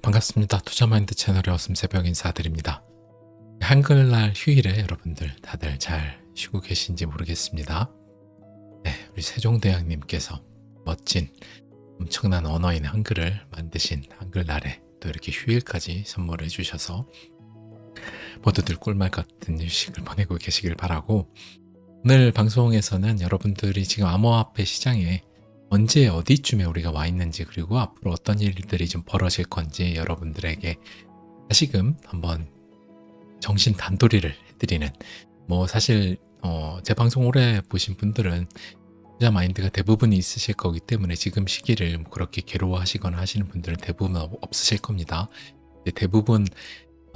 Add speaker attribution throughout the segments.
Speaker 1: 반갑습니다. 투자마인드 채널의 어슴 새벽 인사드립니다. 한글날 휴일에 여러분들 다들 잘 쉬고 계신지 모르겠습니다. 네, 우리 세종대왕님께서 멋진 엄청난 언어인 한글을 만드신 한글날에 또 이렇게 휴일까지 선물해 주셔서 모두들 꿀맛 같은 휴식을 보내고 계시길 바라고, 오늘 방송에서는 여러분들이 지금 암호화폐 시장에 언제 어디쯤에 우리가 와 있는지, 그리고 앞으로 어떤 일들이 좀 벌어질 건지 여러분들에게 다시금 한번 정신 단도리를 해드리는, 사실 제 방송 오래 보신 분들은 투자 마인드가 대부분이 있으실 거기 때문에 지금 시기를 그렇게 괴로워하시거나 하시는 분들은 대부분 없으실 겁니다. 대부분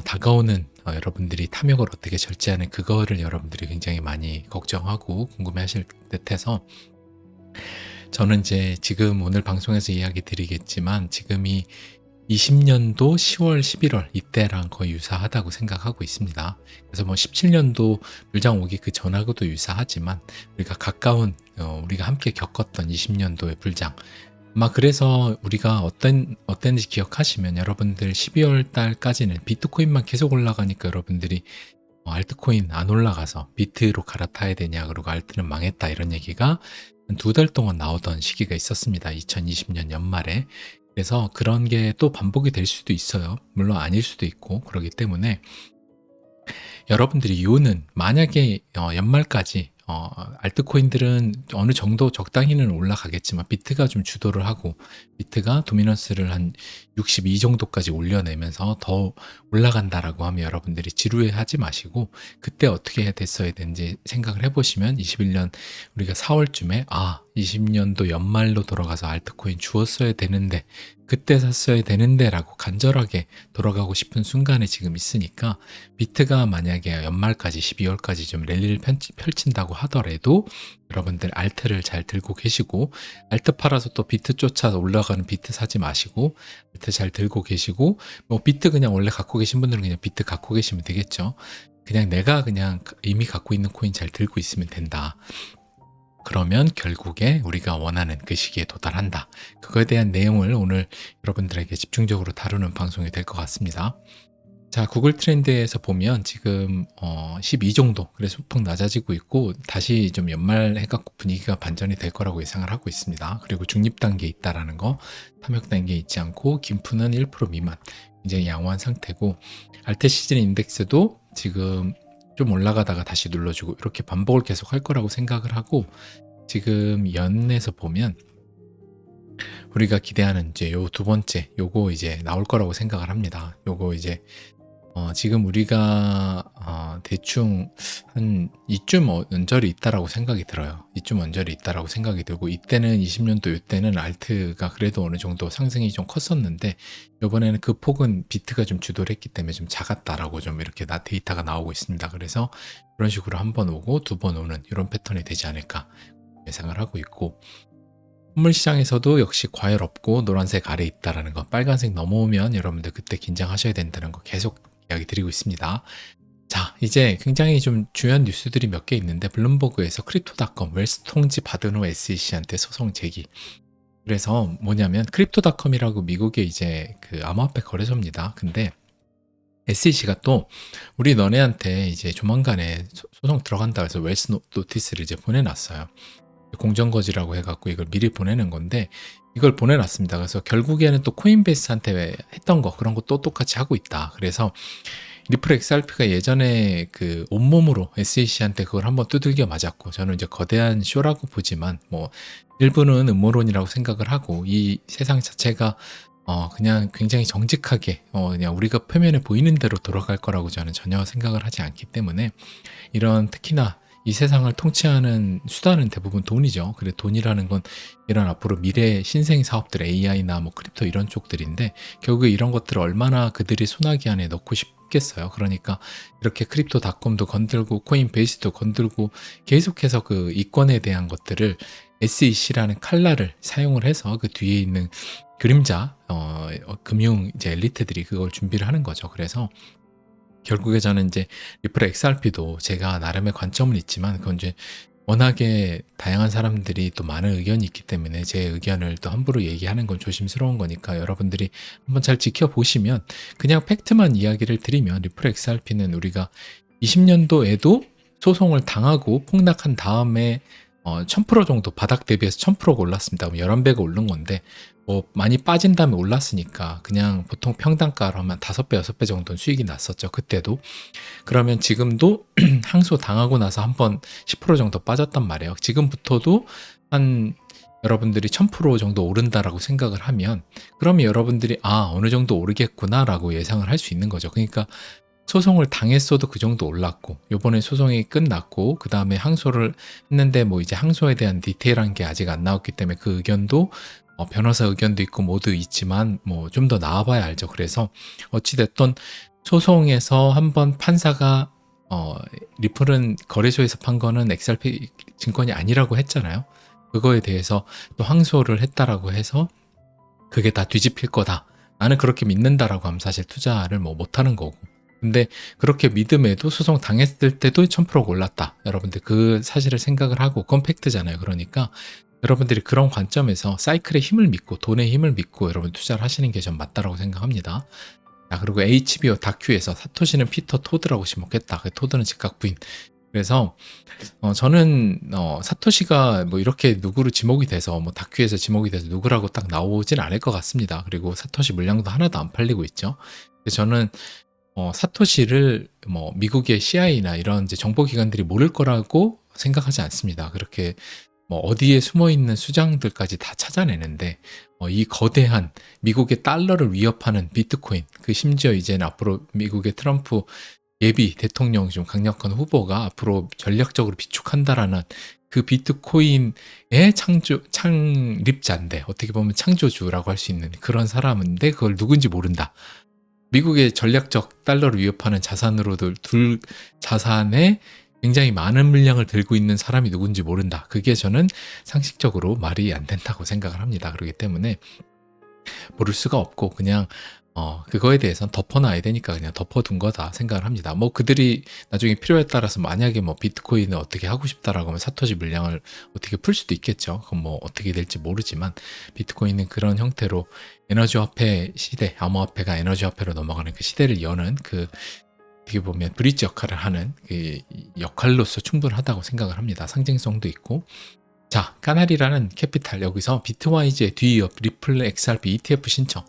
Speaker 1: 다가오는 여러분들이 탐욕을 어떻게 절제하는 그거를 여러분들이 굉장히 많이 걱정하고 궁금해하실 듯해서, 저는 이제 지금 오늘 방송에서 이야기 드리겠지만 지금이 20년도 10월, 11월 이때랑 거의 유사하다고 생각하고 있습니다. 그래서 17년도 물장 오기 그 전하고도 유사하지만 우리가 가까운 우리가 함께 겪었던 20년도의 불장, 아마 그래서 우리가 어땠는지 기억하시면 여러분들 12월 달까지는 비트코인만 계속 올라가니까 여러분들이 알트코인 안 올라가서 비트로 갈아타야 되냐, 그리고 알트는 망했다, 이런 얘기가 한 2달 동안 나오던 시기가 있었습니다. 2020년 연말에. 그래서 그런 게 또 반복이 될 수도 있어요. 물론 아닐 수도 있고. 그렇기 때문에 여러분들이 요는 만약에 연말까지 알트코인들은 어느 정도 적당히는 올라가겠지만 비트가 좀 주도를 하고, 비트가 도미넌스를 한 62 정도까지 올려내면서 더 올라간다라고 하면 여러분들이 지루해하지 마시고, 그때 어떻게 됐어야 되는지 생각을 해보시면 21년 우리가 4월쯤에 20년도 연말로 돌아가서 알트코인 주었어야 되는데, 그때 샀어야 되는데 라고 간절하게 돌아가고 싶은 순간에 지금 있으니까, 비트가 만약에 연말까지 12월까지 좀 랠리를 펼친다고 하더라도 여러분들 알트를 잘 들고 계시고, 알트 팔아서 또 비트 쫓아 올라가는 비트 사지 마시고, 알트 잘 들고 계시고, 비트 그냥 원래 갖고 계신 분들은 그냥 비트 갖고 계시면 되겠죠. 그냥 내가 그냥 이미 갖고 있는 코인 잘 들고 있으면 된다. 그러면 결국에 우리가 원하는 그 시기에 도달한다. 그거에 대한 내용을 오늘 여러분들에게 집중적으로 다루는 방송이 될 것 같습니다. 자, 구글 트렌드에서 보면 지금 12 정도, 그래서 소폭 낮아지고 있고, 다시 좀 연말 해갖고 분위기가 반전이 될 거라고 예상을 하고 있습니다. 그리고 중립 단계에 있다라는 거, 탐욕 단계에 있지 않고 김프는 1% 미만, 굉장히 양호한 상태고, 알트 시즌 인덱스도 지금 좀 올라가다가 다시 눌러주고 이렇게 반복을 계속 할 거라고 생각을 하고, 지금 연에서 보면 우리가 기대하는 이제 요 두 번째 요거 이제 나올 거라고 생각을 합니다. 요거 이제 지금 우리가 대충 한 이쯤 언저리 있다라고 생각이 들어요. 이쯤 언저리 있다라고 생각이 들고, 이때는 20년도 이때는 알트가 그래도 어느 정도 상승이 좀 컸었는데, 이번에는 그 폭은 비트가 좀 주도를 했기 때문에 좀 작았다라고 좀 이렇게 데이터가 나오고 있습니다. 그래서 그런 식으로 한 번 오고 두 번 오는 이런 패턴이 되지 않을까 예상을 하고 있고, 선물 시장에서도 역시 과열 없고 노란색 아래 있다라는 거, 빨간색 넘어오면 여러분들 그때 긴장하셔야 된다는 거 계속 이야기 드리고 있습니다. 자, 이제 굉장히 좀 중요한 뉴스들이 몇 개 있는데, 블룸버그에서 크립토닷컴 웰스 통지 받은 후 SEC한테 소송 제기. 그래서 뭐냐면 크립토닷컴이라고 미국의 이제 그 암호화폐 거래소입니다. 근데 SEC가 또 우리 너네한테 이제 조만간에 소송 들어간다 해서 웰스 노티스를 이제 보내놨어요. 공정거지라고 해갖고 이걸 미리 보내는 건데, 이걸 보내놨습니다. 그래서 결국에는 또 코인베이스한테 했던 거 그런 거 또 똑같이 하고 있다. 그래서 리플 XRP가 예전에 그 온몸으로 SEC한테 그걸 한번 두들겨 맞았고, 저는 이제 거대한 쇼라고 보지만 일부는 음모론이라고 생각을 하고, 이 세상 자체가 그냥 굉장히 정직하게 그냥 우리가 표면에 보이는 대로 돌아갈 거라고 저는 전혀 생각을 하지 않기 때문에, 이런 특히나 이 세상을 통치하는 수단은 대부분 돈이죠. 그래, 돈이라는 건 이런 앞으로 미래 신생 사업들, AI나 크립토 이런 쪽들인데, 결국에 이런 것들을 얼마나 그들이 소나기 안에 넣고 싶겠어요. 그러니까 이렇게 크립토닷컴도 건들고 코인베이스도 건들고 계속해서 그 이권에 대한 것들을 SEC라는 칼날을 사용을 해서 그 뒤에 있는 그림자 금융 이제 엘리트들이 그걸 준비를 하는 거죠. 그래서 결국에 저는 이제 리플 XRP도 제가 나름의 관점은 있지만, 그건 이제 워낙에 다양한 사람들이 또 많은 의견이 있기 때문에 제 의견을 또 함부로 얘기하는 건 조심스러운 거니까 여러분들이 한번 잘 지켜보시면, 그냥 팩트만 이야기를 드리면 리플 XRP는 우리가 20년도에도 소송을 당하고 폭락한 다음에 1000% 정도 바닥 대비해서 1000%가 올랐습니다. 11배가 오른 건데 뭐 많이 빠진 다음에 올랐으니까 그냥 보통 평단가로 하면 5배, 6배 정도는 수익이 났었죠. 그때도. 그러면 지금도 항소 당하고 나서 한번 10% 정도 빠졌단 말이에요. 지금부터도 한 여러분들이 1000% 정도 오른다라고 생각을 하면, 그러면 여러분들이 어느 정도 오르겠구나라고 예상을 할 수 있는 거죠. 그러니까 소송을 당했어도 그 정도 올랐고, 요번에 소송이 끝났고 그 다음에 항소를 했는데 뭐 이제 항소에 대한 디테일한 게 아직 안 나왔기 때문에 그 의견도 변호사 의견도 있고 모두 있지만 뭐 좀 더 나와봐야 알죠. 그래서 어찌됐든 소송에서 한번 판사가 리플은 거래소에서 판 거는 XRP 증권이 아니라고 했잖아요. 그거에 대해서 또 항소를 했다라고 해서 그게 다 뒤집힐 거다, 나는 그렇게 믿는다라고 하면 사실 투자를 뭐 못하는 거고, 근데 그렇게 믿음에도 소송 당했을 때도 1000%가 올랐다, 여러분들 그 사실을 생각을 하고, 그건 팩트잖아요. 그러니까 여러분들이 그런 관점에서 사이클의 힘을 믿고 돈의 힘을 믿고 여러분 투자를 하시는 게 전 맞다라고 생각합니다. 자, 그리고 HBO 다큐에서 사토시는 피터 토드라고 지목했다. 그 토드는 즉각 부인. 그래서 저는 사토시가 뭐 이렇게 누구로 지목이 돼서 뭐 다큐에서 지목이 돼서 누구라고 딱 나오진 않을 것 같습니다. 그리고 사토시 물량도 하나도 안 팔리고 있죠. 그래서 저는 사토시를 뭐 미국의 CIA나 이런 이제 정보기관들이 모를 거라고 생각하지 않습니다. 그렇게 뭐 어디에 숨어 있는 수장들까지 다 찾아내는데 이 거대한 미국의 달러를 위협하는 비트코인, 그 심지어 이제는 앞으로 미국의 트럼프 예비 대통령 중 강력한 후보가 앞으로 전략적으로 비축한다라는 그 비트코인의 창립자인데, 어떻게 보면 창조주라고 할 수 있는 그런 사람인데 그걸 누군지 모른다. 미국의 전략적 달러를 위협하는 자산으로도 둘 자산에 굉장히 많은 물량을 들고 있는 사람이 누군지 모른다. 그게 저는 상식적으로 말이 안 된다고 생각을 합니다. 그렇기 때문에 모를 수가 없고 그냥 그거에 대해서는 덮어놔야 되니까 그냥 덮어둔 거다 생각을 합니다. 뭐 그들이 나중에 필요에 따라서 만약에 뭐 비트코인을 어떻게 하고 싶다라고 하면 사토시 물량을 어떻게 풀 수도 있겠죠. 그건 뭐 어떻게 될지 모르지만 비트코인은 그런 형태로 에너지 화폐 시대, 암호화폐가 에너지 화폐로 넘어가는 그 시대를 여는 그 어떻게 보면 브릿지 역할을 하는 그 역할로서 충분하다고 생각을 합니다. 상징성도 있고. 자, 까나리라는 캐피탈, 여기서 비트와이즈의 뒤이어 리플 XRP ETF 신청.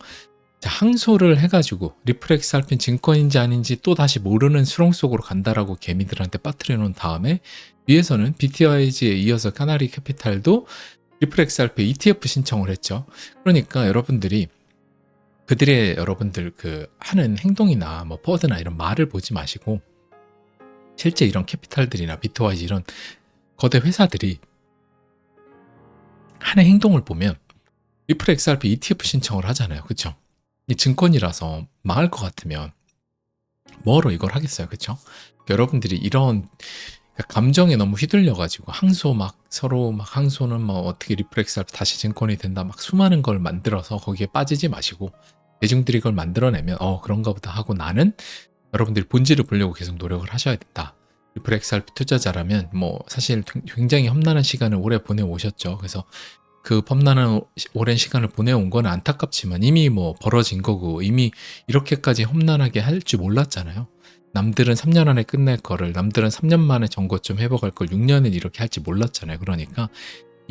Speaker 1: 자, 항소를 해가지고 리플 XRP는 증권인지 아닌지 또 다시 모르는 수렁 속으로 간다라고 개미들한테 빠뜨려 놓은 다음에, 위에서는 비트와이즈에 이어서 까나리 캐피탈도 리플 XRP ETF 신청을 했죠. 그러니까 여러분들이 그들의 여러분들 그 하는 행동이나 뭐 퍼드나 이런 말을 보지 마시고, 실제 이런 캐피탈들이나 비트와이즈 이런 거대 회사들이 하는 행동을 보면 리플 XRP ETF 신청을 하잖아요. 그쵸? 이 증권이라서 망할 것 같으면 뭐로 이걸 하겠어요. 그쵸? 여러분들이 이런 감정에 너무 휘둘려가지고 항소 막 서로 막 항소는 뭐 어떻게 리플 XRP 다시 증권이 된다 막 수많은 걸 만들어서 거기에 빠지지 마시고, 대중들이 그걸 만들어내면 그런가 보다 하고, 나는 여러분들이 본질을 보려고 계속 노력을 하셔야 된다. 리플 XRP 투자자라면 뭐 사실 굉장히 험난한 시간을 오래 보내오셨죠. 그래서 그 험난한 오랜 시간을 보내온 건 안타깝지만 이미 뭐 벌어진 거고, 이미 이렇게까지 험난하게 할 줄 몰랐잖아요. 남들은 3년 안에 끝낼 거를, 남들은 3년 만에 정고점 회복할 걸 6년을 이렇게 할지 몰랐잖아요. 그러니까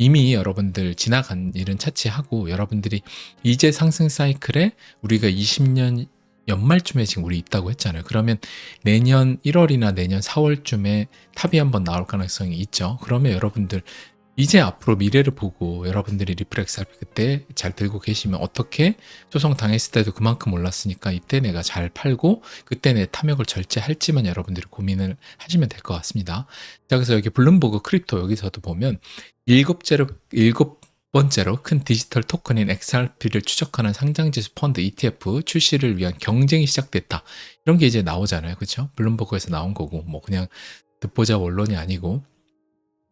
Speaker 1: 이미 여러분들 지나간 일은 차치하고, 여러분들이 이제 상승 사이클에 우리가 20년 연말쯤에 지금 우리 있다고 했잖아요. 그러면 내년 1월이나 내년 4월쯤에 탑이 한번 나올 가능성이 있죠. 그러면 여러분들 이제 앞으로 미래를 보고 여러분들이 리플 XRP 그때 잘 들고 계시면, 어떻게 소송 당했을 때도 그만큼 올랐으니까 이때 내가 잘 팔고 그때 내 탐욕을 절제할지만 여러분들이 고민을 하시면 될 것 같습니다. 자, 그래서 여기 블룸버그 크립토 여기서도 보면 일곱 번째로 큰 디지털 토큰인 XRP를 추적하는 상장지수 펀드 ETF 출시를 위한 경쟁이 시작됐다. 이런 게 이제 나오잖아요. 그렇죠? 블룸버그에서 나온 거고, 뭐 그냥 듣보잡 언론이 아니고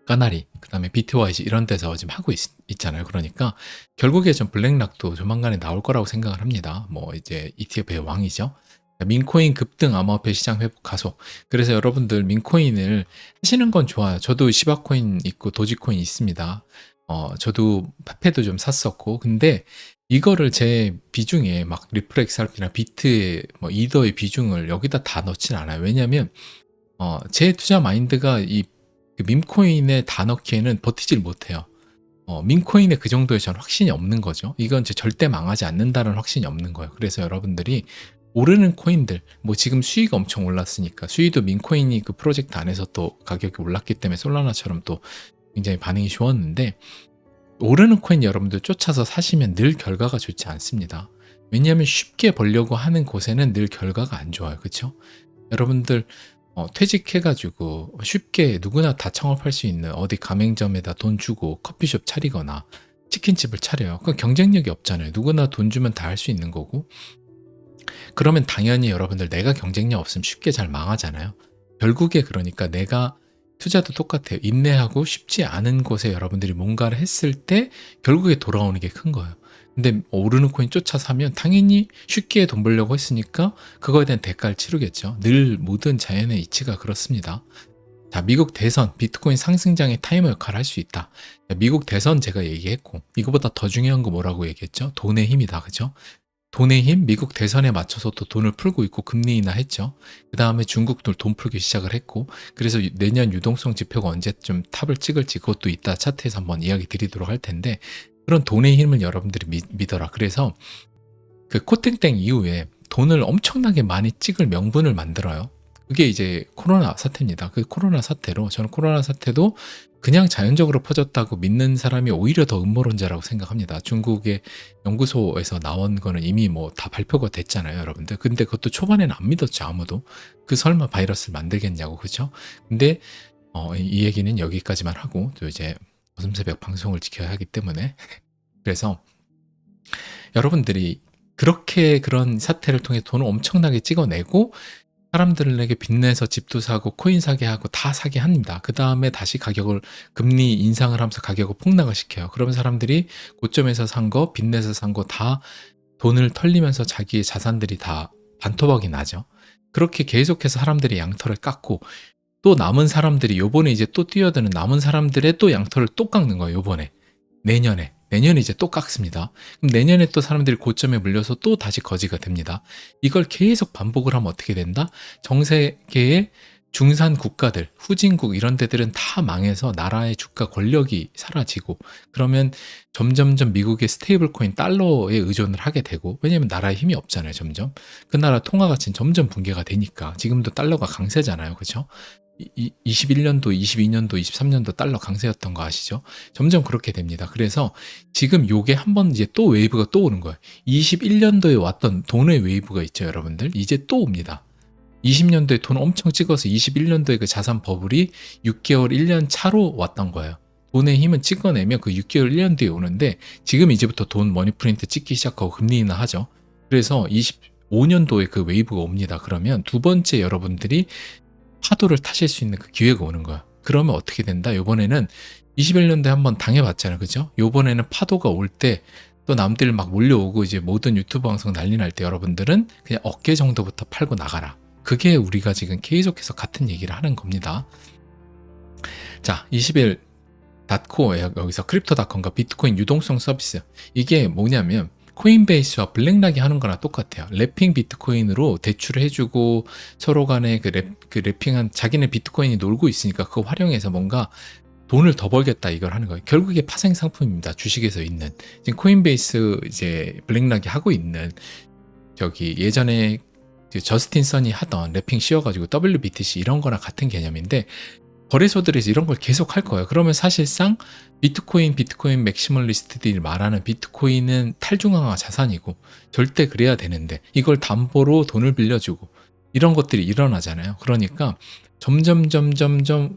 Speaker 1: 까나리, 그 다음에 비트와이즈 이런 데서 지금 하고 있잖아요. 그러니까 결국에 좀 블랙락도 조만간에 나올 거라고 생각을 합니다. 뭐 이제 ETF의 왕이죠. 민코인 급등 암호화폐 시장 회복 가속. 그래서 여러분들 민코인을 하시는 건 좋아요. 저도 시바코인 있고 도지코인 있습니다. 저도 페페도 좀 샀었고. 근데 이거를 제 비중에 막 리플 XRP나 비트, 뭐 이더의 비중을 여기다 다 넣진 않아요. 왜냐면 제 투자 마인드가 그 밈코인에 다 넣기에는 버티질 못해요. 밈코인에 그 정도의 전 확신이 없는 거죠. 이건 절대 망하지 않는다는 확신이 없는 거예요. 그래서 여러분들이 오르는 코인들, 뭐 지금 수위가 엄청 올랐으니까, 수위도 밈코인이 그 프로젝트 안에서 또 가격이 올랐기 때문에 솔라나처럼 또 굉장히 반응이 좋았는데, 오르는 코인 여러분들 쫓아서 사시면 늘 결과가 좋지 않습니다. 왜냐하면 쉽게 벌려고 하는 곳에는 늘 결과가 안 좋아요. 그렇죠? 여러분들 퇴직해가지고 쉽게 누구나 다 창업할 수 있는 어디 가맹점에다 돈 주고 커피숍 차리거나 치킨집을 차려요. 그 경쟁력이 없잖아요. 누구나 돈 주면 다 할 수 있는 거고. 그러면 당연히 여러분들 내가 경쟁력 없으면 쉽게 잘 망하잖아요. 결국에 그러니까 내가 투자도 똑같아요. 인내하고 쉽지 않은 곳에 여러분들이 뭔가를 했을 때 결국에 돌아오는 게 큰 거예요. 근데 오르는 코인 쫓아 사면 당연히 쉽게 돈 벌려고 했으니까 그거에 대한 대가를 치르겠죠. 늘 모든 자연의 이치가 그렇습니다. 자, 미국 대선, 비트코인 상승장의 타이머 역할을 할 수 있다. 미국 대선 제가 얘기했고, 이거보다 더 중요한 거 뭐라고 얘기했죠? 돈의 힘이다. 그죠? 돈의 힘, 미국 대선에 맞춰서 또 돈을 풀고 있고 금리 인하 했죠. 그 다음에 중국도 돈 풀기 시작을 했고, 그래서 내년 유동성 지표가 언제쯤 탑을 찍을지 그것도 이따 차트에서 한번 이야기 드리도록 할 텐데, 그런 돈의 힘을 여러분들이 믿어라. 그래서 그 코땡땡 이후에 돈을 엄청나게 많이 찍을 명분을 만들어요. 그게 이제 코로나 사태입니다. 그 코로나 사태로 저는 코로나 사태도 그냥 자연적으로 퍼졌다고 믿는 사람이 오히려 더 음모론자라고 생각합니다. 중국의 연구소에서 나온 거는 이미 뭐 다 발표가 됐잖아요, 여러분들. 근데 그것도 초반에는 안 믿었죠, 아무도. 그 설마 바이러스를 만들겠냐고, 그죠? 근데 이 얘기는 여기까지만 하고 또 이제 어슴새벽 방송을 지켜야 하기 때문에 그래서 여러분들이 그렇게 그런 사태를 통해 돈을 엄청나게 찍어내고 사람들에게 빚내서 집도 사고 코인 사게 하고 다 사게 합니다. 그 다음에 다시 가격을 금리 인상을 하면서 가격을 폭락을 시켜요. 그러면 사람들이 고점에서 산 거, 빚내서 산 거 다 돈을 털리면서 자기의 자산들이 다 반토막이 나죠. 그렇게 계속해서 사람들이 양털을 깎고 또 남은 사람들이 요번에 이제 또 뛰어드는 남은 사람들의 또 양털을 또 깎는 거예요. 요번에. 내년에 이제 또 깎습니다. 그럼 내년에 또 사람들이 고점에 물려서 또 다시 거지가 됩니다. 이걸 계속 반복을 하면 어떻게 된다? 정세계의 중산 국가들, 후진국 이런 데들은 다 망해서 나라의 주가 권력이 사라지고 그러면 점점점 미국의 스테이블 코인 달러에 의존을 하게 되고 왜냐면 나라에 힘이 없잖아요. 점점. 그 나라 통화 가치는 점점 붕괴가 되니까 지금도 달러가 강세잖아요. 그렇죠? 21년도, 22년도, 23년도 달러 강세였던 거 아시죠? 점점 그렇게 됩니다. 그래서 지금 요게 한번 이제 또 웨이브가 또 오는 거예요. 21년도에 왔던 돈의 웨이브가 있죠, 여러분들. 이제 또 옵니다. 20년도에 돈 엄청 찍어서 21년도에 그 자산 버블이 6개월, 1년 차로 왔던 거예요. 돈의 힘은 찍어내면 그 6개월, 1년 뒤에 오는데 지금 이제부터 돈 머니프린트 찍기 시작하고 금리 인하 하죠. 그래서 25년도에 그 웨이브가 옵니다. 그러면 두 번째 여러분들이 파도를 타실 수 있는 그 기회가 오는 거야. 그러면 어떻게 된다? 요번에는 21년도에 한번 당해봤잖아요. 그죠? 요번에는 파도가 올 때 또 남들 막 몰려오고 이제 모든 유튜브 방송 난리 날 때 여러분들은 그냥 어깨 정도부터 팔고 나가라. 그게 우리가 지금 계속해서 같은 얘기를 하는 겁니다. 자, 20일 닷코 여기서 크립토닷컴과 비트코인 유동성 서비스. 이게 뭐냐면 코인베이스와 블랙락이 하는 거랑 똑같아요. 랩핑 비트코인으로 대출을 해주고 서로 간에 그 랩핑한 자기네 비트코인이 놀고 있으니까 그거 활용해서 뭔가 돈을 더 벌겠다 이걸 하는 거예요. 결국에 파생 상품입니다. 주식에서 있는. 지금 코인베이스 이제 블랙락이 하고 있는 저기 예전에 저스틴 선이 하던 랩핑 씌워가지고 WBTC 이런 거랑 같은 개념인데 거래소들에서 이런 걸 계속 할 거예요. 그러면 사실상 비트코인 맥시멀리스트들이 말하는 비트코인은 탈중앙화 자산이고 절대 그래야 되는데 이걸 담보로 돈을 빌려주고 이런 것들이 일어나잖아요. 그러니까 점점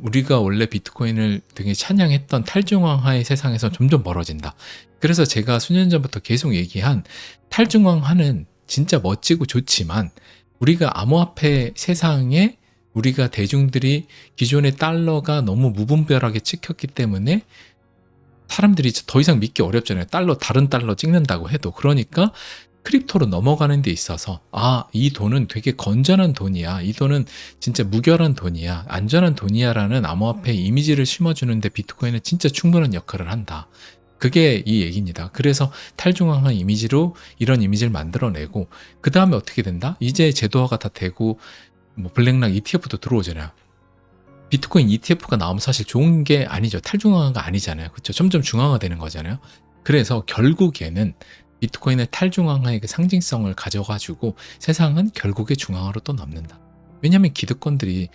Speaker 1: 우리가 원래 비트코인을 되게 찬양했던 탈중앙화의 세상에서 점점 멀어진다. 그래서 제가 수년 전부터 계속 얘기한 탈중앙화는 진짜 멋지고 좋지만 우리가 암호화폐 세상에 우리가 대중들이 기존의 달러가 너무 무분별하게 찍혔기 때문에 사람들이 더 이상 믿기 어렵잖아요. 다른 달러 찍는다고 해도. 그러니까 크립토로 넘어가는 데 있어서 이 돈은 되게 건전한 돈이야. 이 돈은 진짜 무결한 돈이야. 안전한 돈이야라는 암호화폐 이미지를 심어주는데 비트코인은 진짜 충분한 역할을 한다. 그게 이 얘기입니다. 그래서 탈중앙화 이미지로 이런 이미지를 만들어내고 그 다음에 어떻게 된다? 이제 제도화가 다 되고 뭐 블랙락 ETF도 들어오잖아요. 비트코인 ETF가 나오면 사실 좋은 게 아니죠. 탈중앙화가 아니잖아요. 그렇죠? 점점 중앙화되는 거잖아요. 그래서 결국에는 비트코인의 탈중앙화의 그 상징성을 가져가지고 세상은 결국에 중앙화로 또 넘는다. 왜냐하면 기득권들이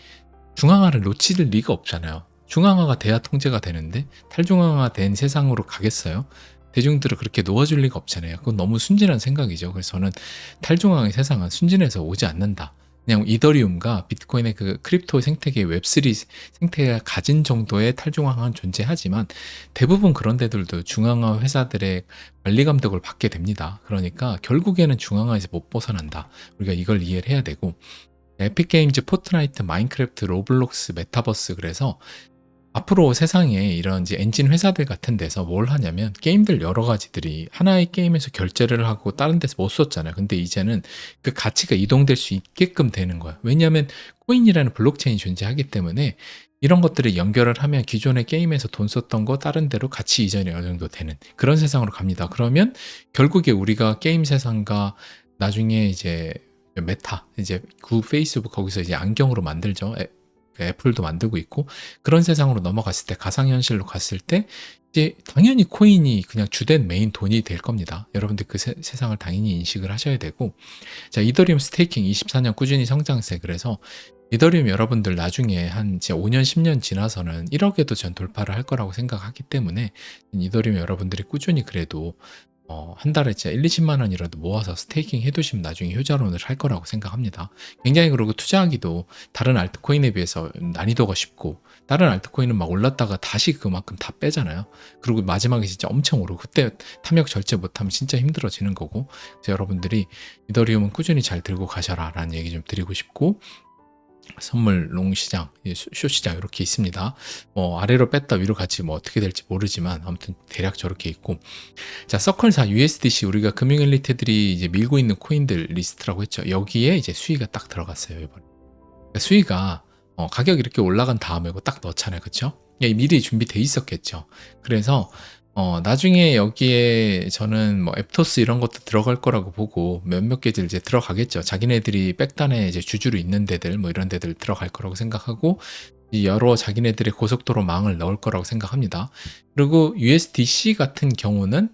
Speaker 1: 중앙화를 놓칠 리가 없잖아요. 중앙화가 돼야 통제가 되는데 탈중앙화 된 세상으로 가겠어요? 대중들을 그렇게 놓아줄 리가 없잖아요. 그건 너무 순진한 생각이죠. 그래서 저는 탈중앙의 세상은 순진해서 오지 않는다. 그냥 이더리움과 비트코인의 그 크립토 생태계 웹3 생태계가 가진 정도의 탈중앙화는 존재하지만 대부분 그런 데들도 중앙화 회사들의 관리 감독을 받게 됩니다. 그러니까 결국에는 중앙화에서 못 벗어난다. 우리가 이걸 이해를 해야 되고 에픽게임즈, 포트나이트, 마인크래프트, 로블록스, 메타버스 그래서 앞으로 세상에 이런 이제 엔진 회사들 같은 데서 뭘 하냐면 게임들 여러 가지들이 하나의 게임에서 결제를 하고 다른 데서 못 썼잖아요. 근데 이제는 그 가치가 이동될 수 있게끔 되는 거야. 왜냐하면 코인이라는 블록체인이 존재하기 때문에 이런 것들을 연결을 하면 기존의 게임에서 돈 썼던 거 다른 데로 가치 이전이 어느 정도 되는 그런 세상으로 갑니다. 그러면 결국에 우리가 게임 세상과 나중에 이제 메타 이제 구 페이스북 거기서 이제 안경으로 만들죠. 애플도 만들고 있고 그런 세상으로 넘어갔을 때 가상현실로 갔을 때 이제 당연히 코인이 그냥 주된 메인 돈이 될 겁니다. 여러분들 그 세상을 당연히 인식을 하셔야 되고 자 이더리움 스테이킹 24년 꾸준히 성장세 그래서 이더리움 여러분들 나중에 한 이제 5년 10년 지나서는 1억에도 전 돌파를 할 거라고 생각하기 때문에 이더리움 여러분들이 꾸준히 그래도 한 달에 진짜 1-20만 원이라도 모아서 스테이킹 해두시면 나중에 효자론을 할 거라고 생각합니다. 굉장히 그리고 투자하기도 다른 알트코인에 비해서 난이도가 쉽고 다른 알트코인은 막 올랐다가 다시 그만큼 다 빼잖아요. 그리고 마지막에 진짜 엄청 오르고 그때 탐욕 절제 못하면 진짜 힘들어지는 거고 그래서 여러분들이 이더리움은 꾸준히 잘 들고 가셔라 라는 얘기 좀 드리고 싶고 선물 롱 시장, 숏 시장 이렇게 있습니다. 아래로 뺐다 위로 같이 뭐 어떻게 될지 모르지만 아무튼 대략 저렇게 있고 자 서클4 USDC 우리가 금융 엘리트들이 이제 밀고 있는 코인들 리스트라고 했죠. 여기에 이제 수위가 딱 들어갔어요 이번에. 그러니까 수위가 가격 이렇게 올라간 다음에 이거 딱 넣잖아요, 그렇죠? 미리 준비돼 있었겠죠. 그래서 나중에 여기에 저는 뭐 앱토스 이런 것도 들어갈 거라고 보고 몇몇 개들 이제 들어가겠죠. 자기네들이 백단에 이제 주주로 있는 데들 뭐 이런 데들 들어갈 거라고 생각하고 여러 자기네들의 고속도로 망을 넣을 거라고 생각합니다. 그리고 USDC 같은 경우는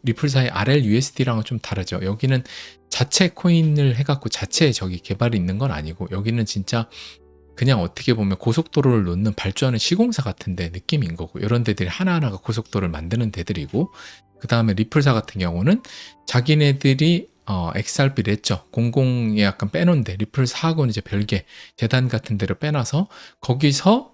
Speaker 1: 리플사의 RLUSD랑은 좀 다르죠. 여기는 자체 코인을 해갖고 자체 저기 개발이 있는 건 아니고 여기는 진짜 그냥 어떻게 보면 고속도로를 놓는 발주하는 시공사 같은데 느낌인 거고 이런 데들이 하나하나가 고속도로를 만드는 데들이고 그 다음에 리플사 같은 경우는 자기네들이 XRP 냈죠. 공공에 약간 빼놓은데 리플사하고는 이제 별개 재단 같은 데를 빼놔서 거기서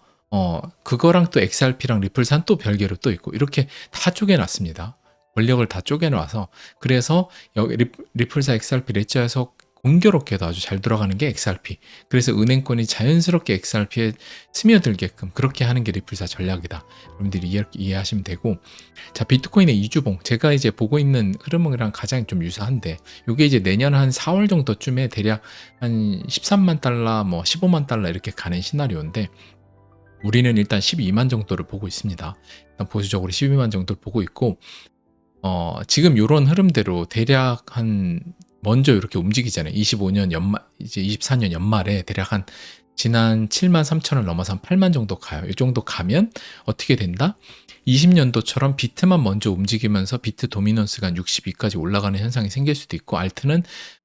Speaker 1: 그거랑 또 XRP랑 리플사는 또 별개로 또 있고 이렇게 다 쪼개놨습니다. 권력을 다 쪼개놔서 그래서 여기 리플사 XRP 렛저에서 공교롭게도 아주 잘 돌아가는 게 XRP. 그래서 은행권이 자연스럽게 XRP에 스며들게끔 그렇게 하는 게 리플사 전략이다. 여러분들이 이해하시면 되고 자 비트코인의 이주봉 제가 이제 보고 있는 흐름이랑 가장 좀 유사한데 이게 이제 내년 한 4월 정도쯤에 대략 한 13만 달러 뭐 15만 달러 이렇게 가는 시나리오인데 우리는 일단 12만 정도를 보고 있습니다. 일단 보수적으로 12만 정도를 보고 있고 지금 이런 흐름대로 대략 한 먼저 이렇게 움직이잖아요. 25년 연말, 이제 24년 연말에 대략 한 지난 7만 3천을 넘어서 한 8만 정도 가요. 이 정도 가면 어떻게 된다? 20년도처럼 비트만 먼저 움직이면서 비트 도미넌스가 한 62까지 올라가는 현상이 생길 수도 있고 알트는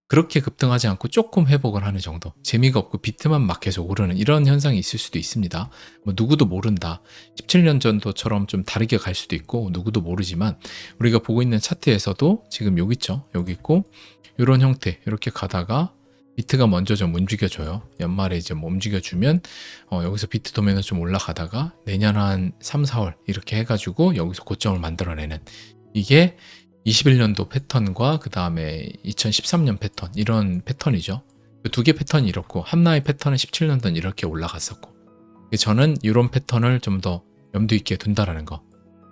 Speaker 1: 그렇게 급등하지 않고 조금 회복을 하는 정도 재미가 없고 비트만 막 계속 오르는 이런 현상이 있을 수도 있습니다. 뭐 누구도 모른다. 17년 전도처럼 좀 다르게 갈 수도 있고 누구도 모르지만 우리가 보고 있는 차트에서도 지금 여기 있죠. 여기 있고 이런 형태 이렇게 가다가 비트가 먼저 좀 움직여줘요. 연말에 이제 뭐 움직여주면 여기서 비트 도면은 좀 올라가다가 내년 한 3, 4월 이렇게 해가지고 여기서 고점을 만들어내는 이게 21년도 패턴과 그 다음에 2013년 패턴 이런 패턴이죠. 두 개 패턴이 이렇고 하나의 패턴은 17년도는 이렇게 올라갔었고 저는 이런 패턴을 좀 더 염두 있게 둔다라는 거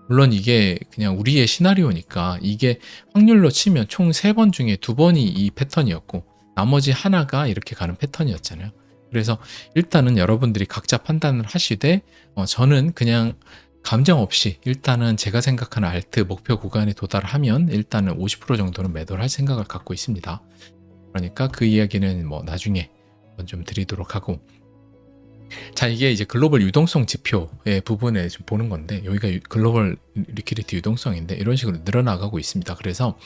Speaker 1: 물론 이게 그냥 우리의 시나리오니까 이게 확률로 치면 총 3번 중에 2번이 이 패턴이었고 나머지 하나가 이렇게 가는 패턴이었잖아요. 그래서 일단은 여러분들이 각자 판단을 하시되 저는 그냥 감정 없이 일단은 제가 생각하는 알트 목표 구간에 도달하면 일단은 50% 정도는 매도를 할 생각을 갖고 있습니다. 그러니까 그 이야기는 뭐 나중에 좀 드리도록 하고, 자, 이게 이제 글로벌 유동성 지표의 부분에 좀 보는 건데, 여기가 글로벌 리퀴디티 유동성인데 이런 식으로 늘어나가고 있습니다. 그래서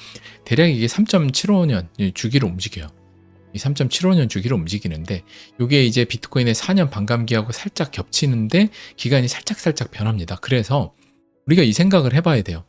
Speaker 1: 대략 이게 3.75년 주기로 움직여요. 이 3.75년 주기로 움직이는데, 이게 이제 비트코인의 4년 반감기하고 살짝 겹치는데 기간이 살짝 변합니다. 그래서 우리가 이 생각을 해봐야 돼요.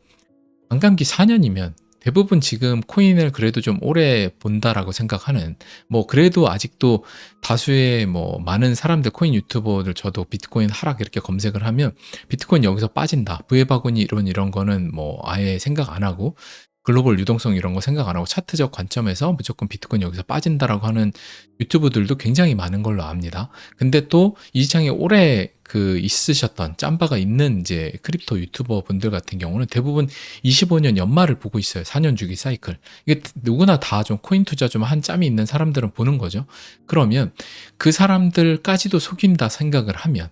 Speaker 1: 반감기 4년이면 대부분 지금 코인을 그래도 좀 오래 본다라고 생각하는, 뭐 그래도 아직도 다수의 뭐 많은 사람들, 코인 유튜버들, 저도 비트코인 하락 이렇게 검색을 하면 비트코인 여기서 빠진다, 부의 바구니 이런 거는 뭐 아예 생각 안 하고, 글로벌 유동성 이런 거 생각 안 하고 차트적 관점에서 무조건 비트코인 여기서 빠진다라고 하는 유튜브들도 굉장히 많은 걸로 압니다. 근데 또 이 시장에 오래 있으셨던 짬바가 있는 이제 크립토 유튜버 분들 같은 경우는 대부분 25년 연말을 보고 있어요. 4년 주기 사이클. 이게 누구나 다 좀 코인 투자 좀 한 짬이 있는 사람들은 보는 거죠. 그러면 그 사람들까지도 속인다 생각을 하면,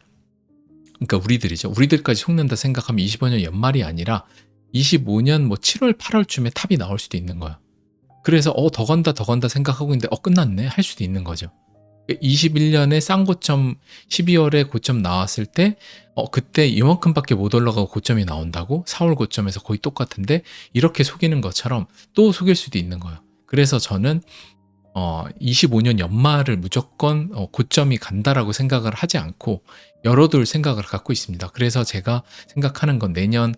Speaker 1: 그러니까 우리들이죠. 우리들까지 속는다 생각하면 25년 연말이 아니라 25년 뭐 7월, 8월쯤에 탑이 나올 수도 있는 거야. 그래서 더 간다 생각하고 있는데 끝났네 할 수도 있는 거죠. 21년에 싼 고점, 12월에 고점 나왔을 때 그때 이만큼밖에 못 올라가고 고점이 나온다고? 4월 고점에서 거의 똑같은데 이렇게 속이는 것처럼 또 속일 수도 있는 거예요. 그래서 저는 25년 연말을 무조건 고점이 간다라고 생각을 하지 않고 열어둘 생각을 갖고 있습니다. 그래서 제가 생각하는 건 내년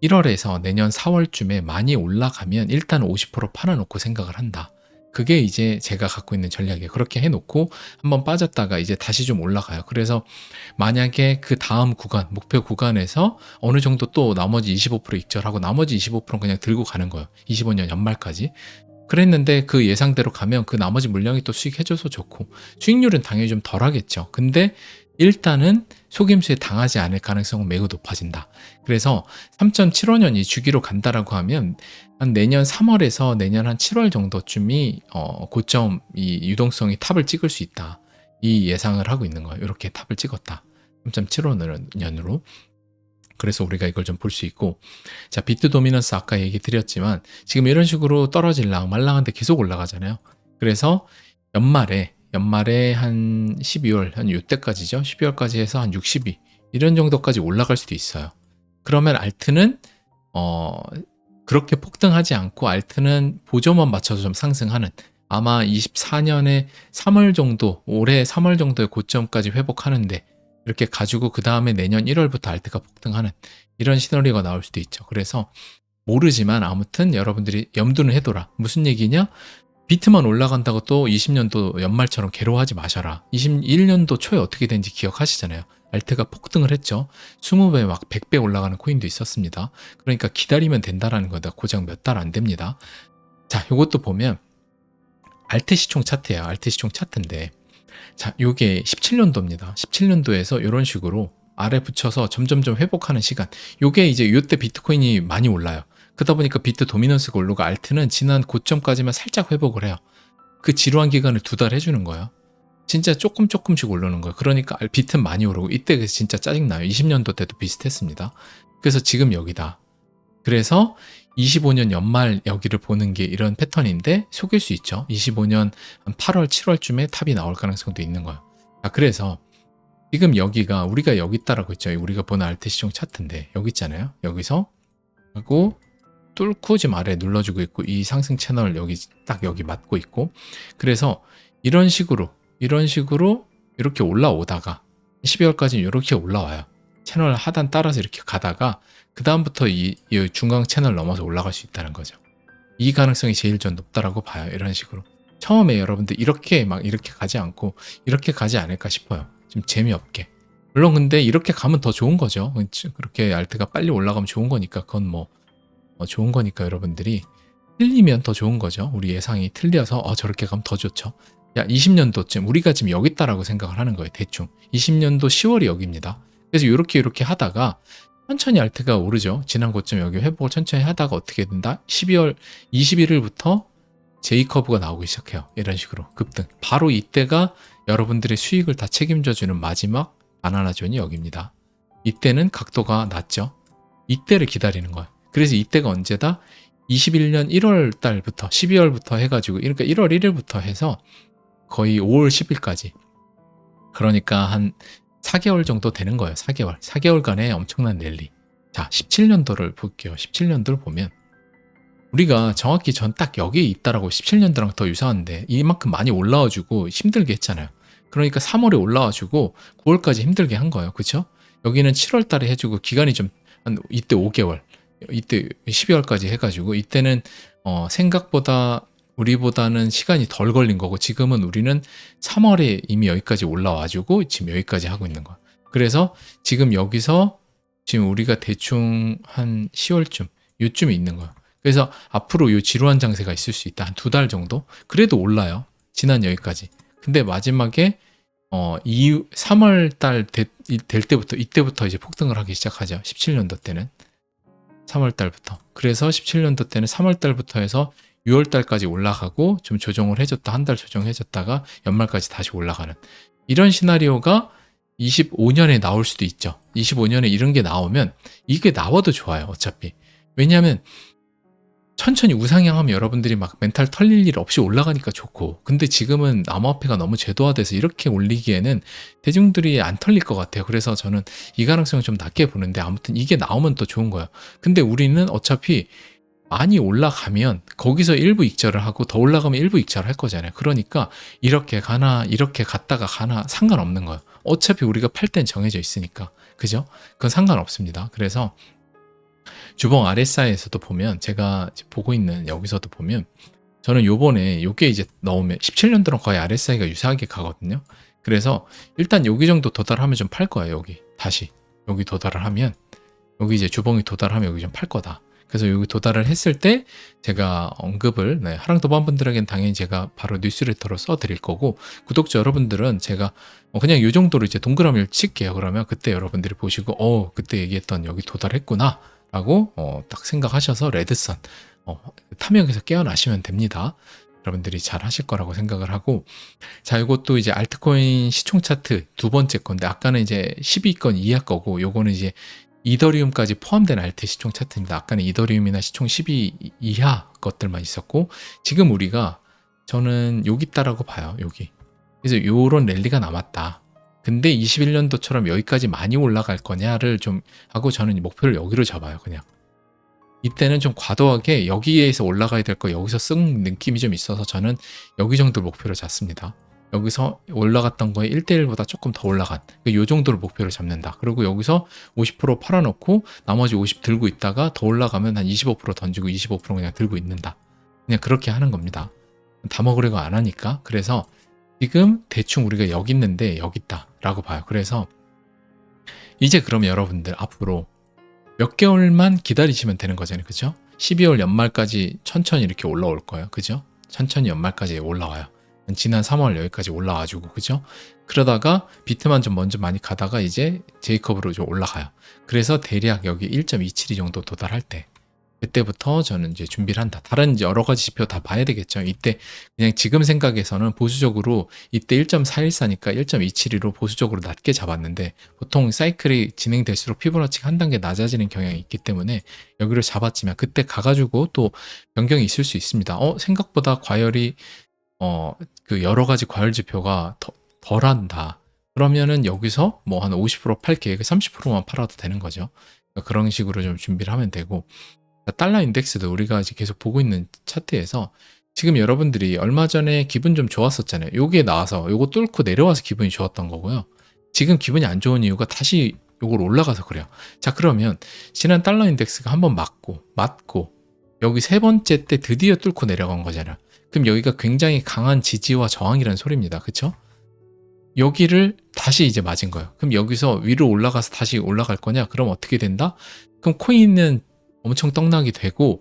Speaker 1: 1월에서 내년 4월쯤에 많이 올라가면 일단 50% 팔아놓고 생각을 한다. 그게 이제 제가 갖고 있는 전략이에요. 그렇게 해놓고 한번 빠졌다가 이제 다시 좀 올라가요. 그래서 만약에 그 다음 구간, 목표 구간에서 어느 정도 또 나머지 25% 익절하고 나머지 25%는 그냥 들고 가는 거예요. 25년 연말까지. 그랬는데 그 예상대로 가면 그 나머지 물량이 또 수익해줘서 좋고, 수익률은 당연히 좀 덜하겠죠. 근데 일단은 속임수에 당하지 않을 가능성은 매우 높아진다. 그래서 3.75년이 주기로 간다라고 하면 한 내년 3월에서 내년 한 7월 정도쯤이 고점 이 유동성이 탑을 찍을 수 있다. 이 예상을 하고 있는 거예요. 이렇게 탑을 찍었다. 3.75년으로. 그래서 우리가 이걸 좀 볼 수 있고, 자, 비트 도미넌스 아까 얘기 드렸지만 지금 이런 식으로 떨어질랑 말랑한데 계속 올라가잖아요. 그래서 연말에 한 12월, 한 요때까지죠. 12월까지 해서 한 62, 이런 정도까지 올라갈 수도 있어요. 그러면 알트는 그렇게 폭등하지 않고 알트는 보조만 맞춰서 좀 상승하는, 아마 24년에 3월 정도, 올해 3월 정도의 고점까지 회복하는데 이렇게 가지고 그 다음에 내년 1월부터 알트가 폭등하는 이런 시나리오가 나올 수도 있죠. 그래서 모르지만 아무튼 여러분들이 염두는 해둬라. 무슨 얘기냐? 비트만 올라간다고 또 20년도 연말처럼 괴로워하지 마셔라. 21년도 초에 어떻게 된지 기억하시잖아요. 알트가 폭등을 했죠. 20배 막 100배 올라가는 코인도 있었습니다. 그러니까 기다리면 된다라는 거다. 고작 몇 달 안 됩니다. 자, 요것도 보면 알트 시총 차트예요. 알트 시총 차트인데, 자, 요게 17년도입니다. 17년도에서 이런 식으로 아래 붙여서 점점점 회복하는 시간. 요게 이제 요때 비트코인이 많이 올라요. 그러다 보니까 비트 도미넌스가 오르고 알트는 지난 고점까지만 살짝 회복을 해요. 그 지루한 기간을 2달 해주는 거예요. 진짜 조금씩 오르는 거예요. 그러니까 비트는 많이 오르고, 이때 그래서 진짜 짜증나요. 20년도 때도 비슷했습니다. 그래서 지금 여기다. 그래서 25년 연말 여기를 보는 게 이런 패턴인데 속일 수 있죠. 25년 한 8월, 7월쯤에 탑이 나올 가능성도 있는 거예요. 자, 그래서 지금 여기가 우리가 여기 있다라고 했죠. 우리가 보는 알트 시총 차트인데 여기 있잖아요. 여기서 하고 뚫고 지금 아래 눌러주고 있고, 이 상승 채널 여기 맞고 있고, 그래서 이런 식으로 이렇게 올라오다가 12월까지 이렇게 올라와요. 채널 하단 따라서 이렇게 가다가 그 다음부터 이 중앙 채널 넘어서 올라갈 수 있다는 거죠. 이 가능성이 제일 전 높다라고 봐요. 이런 식으로 처음에 여러분들 이렇게 가지 않고 이렇게 가지 않을까 싶어요. 좀 재미없게. 물론 근데 이렇게 가면 더 좋은 거죠. 그렇게 알트가 빨리 올라가면 좋은 거니까, 그건 뭐 좋은 거니까 여러분들이 틀리면 더 좋은 거죠. 우리 예상이 틀려서 저렇게 가면 더 좋죠. 야, 20년도쯤 우리가 지금 여기 있다라고 생각을 하는 거예요. 대충 20년도 10월이 여기입니다. 그래서 이렇게 하다가 천천히 알트가 오르죠. 지난 고점 여기 회복을 천천히 하다가 어떻게 된다? 12월 21일부터 J커브가 나오기 시작해요. 이런 식으로 급등. 바로 이때가 여러분들의 수익을 다 책임져주는 마지막 바나나존이 여기입니다. 이때는 각도가 낮죠. 이때를 기다리는 거예요. 그래서 이때가 언제다? 21년 1월 달부터 12월부터 해가지고 그러니까 1월 1일부터 해서 거의 5월 10일까지 그러니까 한 4개월 정도 되는 거예요. 4개월간의 엄청난 랠리. 자, 17년도를 볼게요. 17년도를 보면 우리가 정확히 전 딱 여기에 있다라고 17년도랑 더 유사한데 이만큼 많이 올라와주고 힘들게 했잖아요. 그러니까 3월에 올라와주고 9월까지 힘들게 한 거예요. 그렇죠? 여기는 7월 달에 해주고 기간이 좀 한 이때 5개월, 이때 12월까지 해가지고 이때는 생각보다 우리보다는 시간이 덜 걸린 거고 지금은 우리는 3월에 이미 여기까지 올라와주고 지금 여기까지 하고 있는 거야. 그래서 지금 여기서 지금 우리가 대충 한 10월쯤 요쯤에 있는 거야. 그래서 앞으로 요 지루한 장세가 있을 수 있다. 한 2달 정도? 그래도 올라요. 지난 여기까지. 근데 마지막에 3월 달 될 때부터 이때부터 이제 폭등을 하기 시작하죠. 17년도 때는 3월 달부터. 그래서 17년도 때는 3월 달부터 해서 6월 달까지 올라가고 좀 조정을 해줬다. 한 달 조정해줬다가 연말까지 다시 올라가는 이런 시나리오가 25년에 나올 수도 있죠. 25년에 이런 게 나오면 이게 나와도 좋아요. 어차피. 왜냐하면 천천히 우상향하면 여러분들이 막 멘탈 털릴 일 없이 올라가니까 좋고 근데 지금은 암호화폐가 너무 제도화돼서 이렇게 올리기에는 대중들이 안 털릴 것 같아요. 그래서 저는 이 가능성을 좀 낮게 보는데 아무튼 이게 나오면 또 좋은 거예요. 근데 우리는 어차피 많이 올라가면 거기서 일부 익절을 하고 더 올라가면 일부 익절을 할 거잖아요. 그러니까 이렇게 가나 이렇게 갔다가 가나 상관없는 거예요. 어차피 우리가 팔 땐 정해져 있으니까. 그죠? 그건 상관없습니다. 그래서 주봉 RSI에서도 보면 제가 보고 있는 여기서도 보면 저는 요번에 요게 이제 넣으면 17년도랑 거의 RSI가 유사하게 가거든요. 그래서 일단 여기 정도 도달하면 좀 팔 거예요. 여기 다시 여기 도달을 하면 여기 이제 주봉이 도달하면 여기 좀 팔 거다. 그래서 여기 도달을 했을 때 제가 언급을 하랑도반분들에게는 당연히 제가 바로 뉴스레터로 써드릴 거고 구독자 여러분들은 제가 그냥 이 정도로 이제 동그라미를 칠게요. 그러면 그때 여러분들이 보시고 그때 얘기했던 여기 도달했구나 라고 딱 생각하셔서 레드선 탐욕에서 깨어나시면 됩니다. 여러분들이 잘 하실 거라고 생각을 하고 자 이것도 이제 알트코인 시총 차트 두 번째 건데 아까는 이제 12건 이하 거고 요거는 이제 이더리움까지 포함된 알트 시총 차트입니다. 아까는 이더리움이나 시총 12 이하 것들만 있었고 지금 우리가 저는 여기 있다라고 봐요. 여기. 그래서 요런 랠리가 남았다. 근데 21년도처럼 여기까지 많이 올라갈 거냐를 좀 하고 저는 목표를 여기로 잡아요. 그냥. 이때는 좀 과도하게 여기에서 올라가야 될 거 여기서 쓴 느낌이 좀 있어서 저는 여기 정도 목표를 잡습니다. 여기서 올라갔던 거에 1대1보다 조금 더 올라간 요 정도를 목표로 잡는다. 그리고 여기서 50% 팔아놓고 나머지 50 들고 있다가 더 올라가면 한 25% 던지고 25% 그냥 들고 있는다. 그냥 그렇게 하는 겁니다. 다 먹으려고 안 하니까. 그래서 지금 대충 우리가 여기 있는데 여기 있다 라고 봐요. 그래서 이제 그러면 여러분들 앞으로 몇 개월만 기다리시면 되는 거잖아요. 그죠? 12월 연말까지 천천히 이렇게 올라올 거예요. 그죠? 천천히 연말까지 올라와요. 지난 3월 여기까지 올라와주고 그죠? 그러다가 비트만 좀 먼저 많이 가다가 이제 제이컵으로 좀 올라가요. 그래서 대략 여기 1.272 정도 도달할 때 그때부터 저는 이제 준비를 한다. 다른 여러 가지 지표 다 봐야 되겠죠. 이때 그냥 지금 생각에서는 보수적으로 이때 1.414니까 1.272로 보수적으로 낮게 잡았는데 보통 사이클이 진행될수록 피보나치가 한 단계 낮아지는 경향이 있기 때문에 여기를 잡았지만 그때 가가지고 또 변경이 있을 수 있습니다. 생각보다 과열이 그 여러 가지 과열 지표가 덜한다. 그러면은 여기서 뭐 한 50% 팔 계획에 30%만 팔아도 되는 거죠. 그러니까 그런 식으로 좀 준비를 하면 되고 달러 인덱스도 우리가 이제 계속 보고 있는 차트에서 지금 여러분들이 얼마 전에 기분 좀 좋았었잖아요. 요게 나와서 요거 뚫고 내려와서 기분이 좋았던 거고요. 지금 기분이 안 좋은 이유가 다시 요걸 올라가서 그래요. 자 그러면 지난 달러 인덱스가 한번 맞고 여기 세 번째 때 드디어 뚫고 내려간 거잖아요. 그럼 여기가 굉장히 강한 지지와 저항이라는 소리입니다. 그쵸? 여기를 다시 이제 맞은 거예요. 그럼 여기서 위로 올라가서 다시 올라갈 거냐? 그럼 어떻게 된다? 그럼 코인은 엄청 떡락이 되고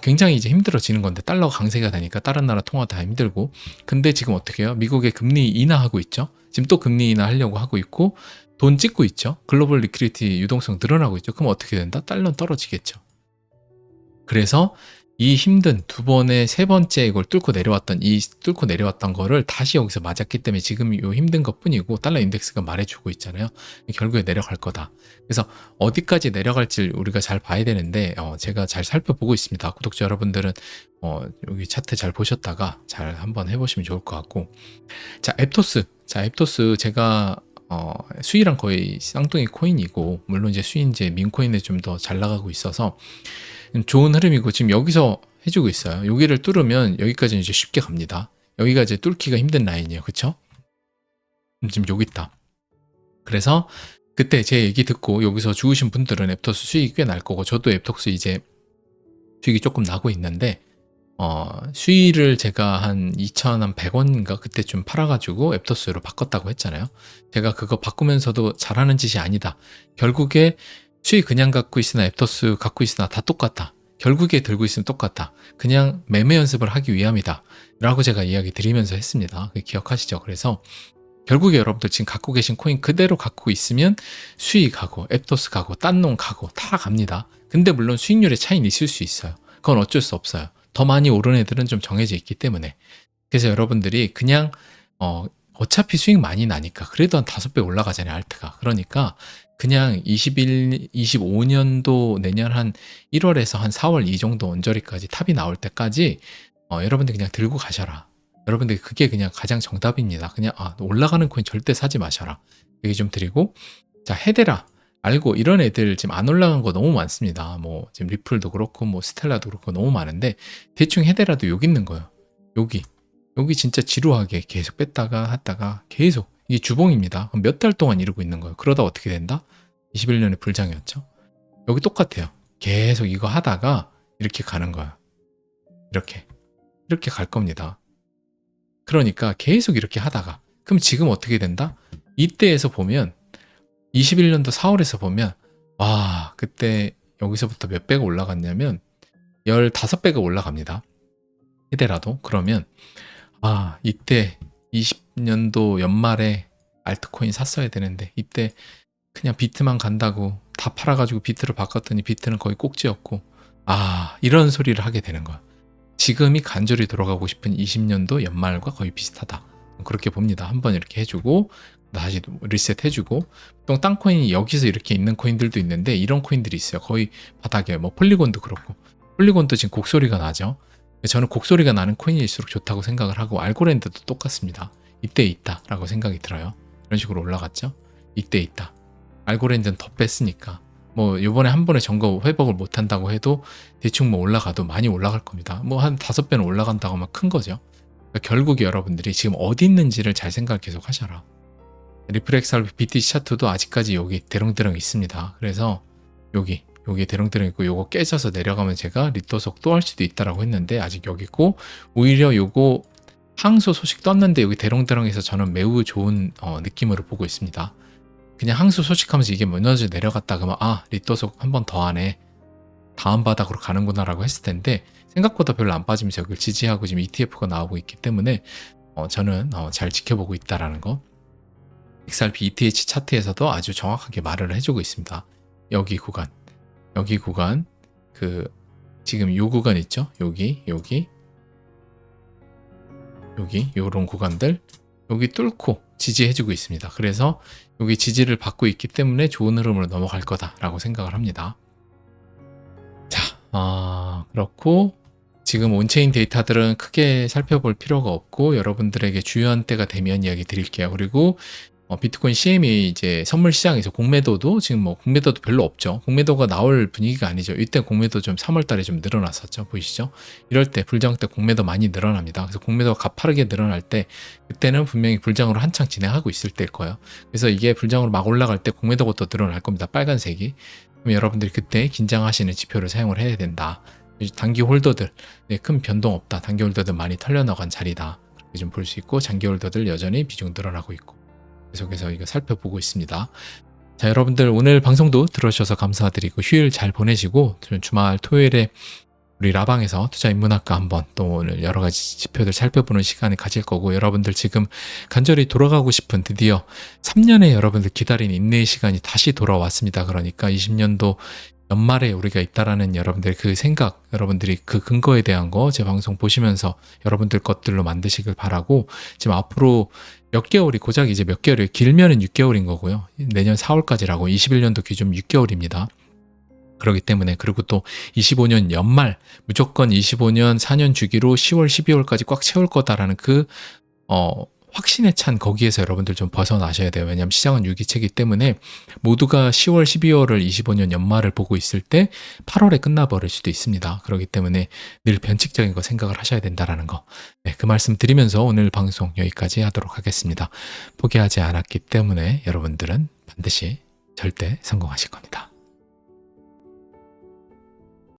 Speaker 1: 굉장히 이제 힘들어지는 건데 달러가 강세가 되니까 다른 나라 통화 다 힘들고 근데 지금 어떻게 해요? 미국의 금리 인하하고 있죠. 지금 또 금리 인하 하려고 하고 있고 돈 찍고 있죠. 글로벌 리퀴디티 유동성 늘어나고 있죠. 그럼 어떻게 된다? 달러는 떨어지겠죠. 그래서 이 힘든 두 번의 세 번째 이걸 뚫고 내려왔던 거를 다시 여기서 맞았기 때문에 지금 이 힘든 것뿐이고 달러 인덱스가 말해주고 있잖아요. 결국에 내려갈 거다. 그래서 어디까지 내려갈지 우리가 잘 봐야 되는데 제가 잘 살펴보고 있습니다. 구독자 여러분들은 여기 차트 잘 보셨다가 잘 한번 해보시면 좋을 것 같고, 자 앱토스 제가 수익랑 거의 쌍둥이 코인이고, 물론 이제 수익 이제 민코인에 좀 더 잘 나가고 있어서 좋은 흐름이고, 지금 여기서 해주고 있어요. 여기를 뚫으면 여기까지 이제 쉽게 갑니다. 여기가 이제 뚫기가 힘든 라인이에요. 그쵸? 지금 여기 있다. 그래서 그때 제 얘기 듣고 여기서 죽으신 분들은 앱토스 수익이 꽤 날 거고, 저도 앱토스 이제 수익이 조금 나고 있는데, 수익을 제가 한 2,100원인가 그때 좀 팔아가지고 앱토스로 바꿨다고 했잖아요. 제가 그거 바꾸면서도 잘하는 짓이 아니다. 결국에 수익 그냥 갖고 있으나 앱토스 갖고 있으나 다 똑같다. 결국에 들고 있으면 똑같다. 그냥 매매 연습을 하기 위함이다. 라고 제가 이야기 드리면서 했습니다. 기억하시죠? 그래서 결국에 여러분들 지금 갖고 계신 코인 그대로 갖고 있으면 수익 가고 앱토스 가고 딴 놈 가고 다 갑니다. 근데 물론 수익률의 차이는 있을 수 있어요. 그건 어쩔 수 없어요. 더 많이 오른 애들은 좀 정해져 있기 때문에. 그래서 여러분들이 그냥 어차피 수익 많이 나니까 그래도 한 5배 올라가잖아요, 알트가. 그러니까 그냥 25년도 내년 한 1월에서 한 4월 이 정도 언저리까지 탑이 나올 때까지 여러분들 그냥 들고 가셔라. 여러분들 그게 그냥 가장 정답입니다. 그냥 올라가는 코인 절대 사지 마셔라. 얘기 좀 드리고, 자 헤데라 알고 이런 애들 지금 안 올라간 거 너무 많습니다. 뭐 지금 리플도 그렇고 뭐 스텔라도 그렇고 너무 많은데, 대충 헤데라도 여기 있는 거예요. 여기 진짜 지루하게 계속 뺐다가 했다가 계속 이게 주봉입니다. 몇 달 동안 이러고 있는 거예요. 그러다 어떻게 된다? 21년에 불장이었죠. 여기 똑같아요. 계속 이거 하다가 이렇게 가는 거예요. 이렇게 갈 겁니다. 그러니까 계속 이렇게 하다가, 그럼 지금 어떻게 된다? 이때에서 보면 21년도 4월에서 보면 와, 그때 여기서부터 몇 배가 올라갔냐면 15배가 올라갑니다. 헤데라도. 그러면 이때 20년도 연말에 알트코인 샀어야 되는데 이때 그냥 비트만 간다고 다 팔아가지고 비트를 바꿨더니 비트는 거의 꼭지였고, 이런 소리를 하게 되는 거야. 지금이 간절히 돌아가고 싶은 20년도 연말과 거의 비슷하다. 그렇게 봅니다. 한번 이렇게 해주고 다시 리셋 해주고, 보통 땅코인이 여기서 이렇게 있는 코인들도 있는데 이런 코인들이 있어요. 거의 바닥에. 뭐 폴리곤도 그렇고, 폴리곤도 지금 곡소리가 나죠. 저는 곡소리가 나는 코인일수록 좋다고 생각을 하고, 알고랜드도 똑같습니다. 이때 있다 라고 생각이 들어요. 이런 식으로 올라갔죠. 이때 있다. 알고랜드는 더 뺐으니까 뭐 요번에 한 번에 점거 회복을 못 한다고 해도 대충 뭐 올라가도 많이 올라갈 겁니다. 뭐 한 5배는 올라간다고 하면 큰 거죠. 그러니까 결국에 여러분들이 지금 어디 있는지를 잘 생각 계속 하셔라. 리플렉스알 BTC 차트도 아직까지 여기 대롱대롱 있습니다. 그래서 여기 대롱대롱 있고, 요거 깨져서 내려가면 제가 리토속 또 할 수도 있다라고 했는데 아직 여기 있고, 오히려 요거 항소 소식 떴는데 여기 대롱대롱에서 저는 매우 좋은 느낌으로 보고 있습니다. 그냥 항소 소식하면서 이게 무너져 내려갔다 그러면 리토속 한 번 더 하네, 다음 바닥으로 가는구나 라고 했을 텐데 생각보다 별로 안 빠지면서 여기를 지지하고 지금 ETF가 나오고 있기 때문에 저는 잘 지켜보고 있다라는 거, XRP ETH 차트에서도 아주 정확하게 말을 해주고 있습니다. 여기 구간 지금 요 구간 있죠? 여기 요런 구간들 여기 뚫고 지지해주고 있습니다. 그래서 여기 지지를 받고 있기 때문에 좋은 흐름으로 넘어갈 거다라고 생각을 합니다. 자, 그렇고 지금 온체인 데이터들은 크게 살펴볼 필요가 없고 여러분들에게 주요한 때가 되면 이야기 드릴게요. 그리고 비트코인 CME 이제 선물 시장에서 공매도도 지금 뭐 공매도도 별로 없죠. 공매도가 나올 분위기가 아니죠. 이때 공매도 좀 3월 달에 좀 늘어났었죠. 보이시죠? 이럴 때 불장 때 공매도 많이 늘어납니다. 그래서 공매도가 가파르게 늘어날 때 그때는 분명히 불장으로 한창 진행하고 있을 때일 거예요. 그래서 이게 불장으로 막 올라갈 때 공매도가 또 늘어날 겁니다. 빨간색이. 그럼 여러분들이 그때 긴장하시는 지표를 사용을 해야 된다. 단기 홀더들 큰 변동 없다. 단기 홀더들 많이 털려나간 자리다. 그렇게 좀 볼 수 있고, 장기 홀더들 여전히 비중 늘어나고 있고, 계속해서 이거 살펴보고 있습니다. 자, 여러분들 오늘 방송도 들어주셔서 감사드리고 휴일 잘 보내시고, 주말 토요일에 우리 라방에서 투자인문학과 한번 또 오늘 여러 가지 지표들 살펴보는 시간을 가질 거고, 여러분들 지금 간절히 돌아가고 싶은 드디어 3년의 여러분들 기다린 인내의 시간이 다시 돌아왔습니다. 그러니까 20년도 연말에 우리가 있다라는 여러분들 그 생각, 여러분들이 그 근거에 대한 거 제 방송 보시면서 여러분들 것들로 만드시길 바라고, 지금 앞으로 몇 개월이 고작 이제 몇 개월이에요. 길면은 6개월인 거고요. 내년 4월까지라고 21년도 기준 6개월입니다. 그렇기 때문에, 그리고 또 25년 연말 무조건 25년 4년 주기로 10월 12월까지 꽉 채울 거다라는 그 확신에 찬 거기에서 여러분들 좀 벗어나셔야 돼요. 왜냐하면 시장은 유기체이기 때문에 모두가 10월 12월을 25년 연말을 보고 있을 때 8월에 끝나버릴 수도 있습니다. 그렇기 때문에 늘 변칙적인 거 생각을 하셔야 된다라는 거, 네, 그 말씀 드리면서 오늘 방송 여기까지 하도록 하겠습니다. 포기하지 않았기 때문에 여러분들은 반드시 절대 성공하실 겁니다.